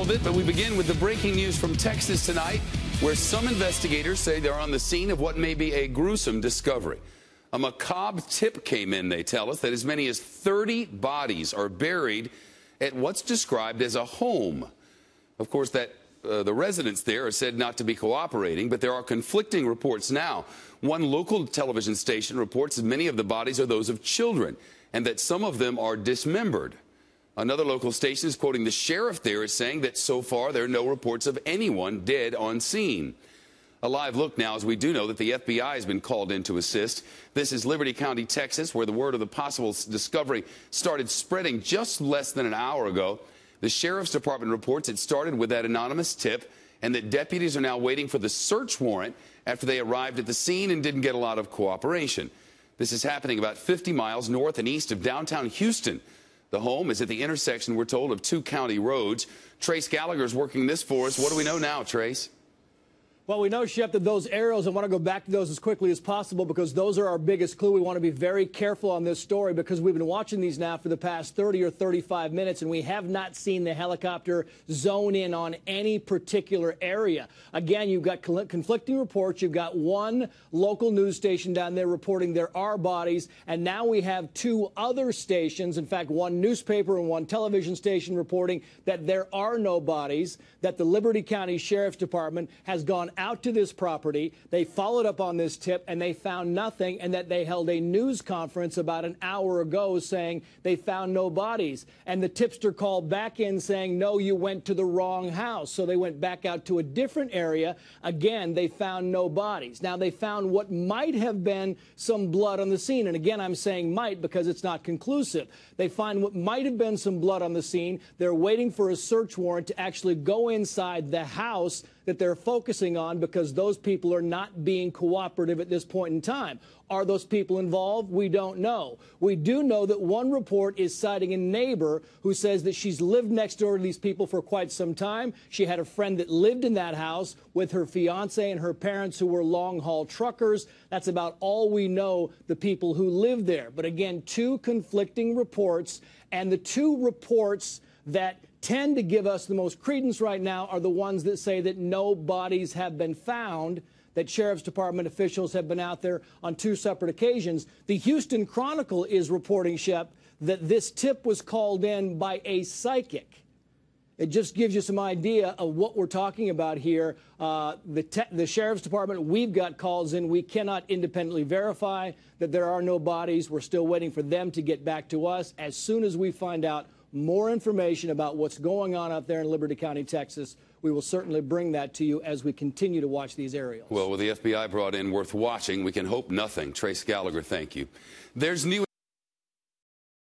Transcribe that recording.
of it, but we begin with the breaking news from Texas tonight, where some investigators say they're on the scene of what may be a gruesome discovery. A macabre tip came in, they tell us, that as many as 30 bodies are buried at what's described as a home. Of course, the residents there are said not to be cooperating, but there are conflicting reports now. One local television station reports that many of the bodies are those of children and that some of them are dismembered. Another local station is quoting the sheriff there as saying that so far there are no reports of anyone dead on scene. A live look now, as we do know that the FBI has been called in to assist. This is Liberty County, Texas, where the word of the possible discovery started spreading just less than an hour ago. The sheriff's department reports it started with that anonymous tip and that deputies are now waiting for the search warrant after they arrived at the scene and didn't get a lot of cooperation. This is happening about 50 miles north and east of downtown Houston. The home is at the intersection, we're told, of two county roads. Trace Gallagher is working this for us. What do we know now, Trace? Well, we know, Shep, that those aerials, I want to go back to those as quickly as possible because those are our biggest clue. We want to be very careful on this story because we've been watching these now for the past 30 or 35 minutes, and we have not seen the helicopter zone in on any particular area. Again, you've got conflicting reports. You've got one local news station down there reporting there are bodies, and now we have two other stations, in fact, one newspaper and one television station reporting that there are no bodies, that the Liberty County Sheriff's Department has gone out to this property. They followed up on this tip and they found nothing, and that they held a news conference about an hour ago saying they found no bodies. And the tipster called back in saying, no, you went to the wrong house. So they went back out to a different area. Again, they found no bodies. Now, they found what might have been some blood on the scene. And again, I'm saying might because it's not conclusive. They find what might have been some blood on the scene. They're waiting for a search warrant to actually go inside the house that they're focusing on because those people are not being cooperative at this point in time. Are those people involved? We don't know. We do know that one report is citing a neighbor who says that she's lived next door to these people for quite some time. She had a friend that lived in that house with her fiance and her parents who were long-haul truckers. That's about all we know, the people who live there. But again, two conflicting reports, and the two reports that tend to give us the most credence right now are the ones that say that no bodies have been found, that Sheriff's Department officials have been out there on two separate occasions. The Houston Chronicle is reporting, Shep, that this tip was called in by a psychic. It just gives you some idea of what we're talking about here. The Sheriff's Department, we've got calls in. We cannot independently verify that there are no bodies. We're still waiting for them to get back to us. As soon as we find out more information about what's going on out there in Liberty County, Texas, we will certainly bring that to you as we continue to watch these aerials. Well, with the FBI brought in, worth watching, we can hope nothing. Trace Gallagher, thank you. There's new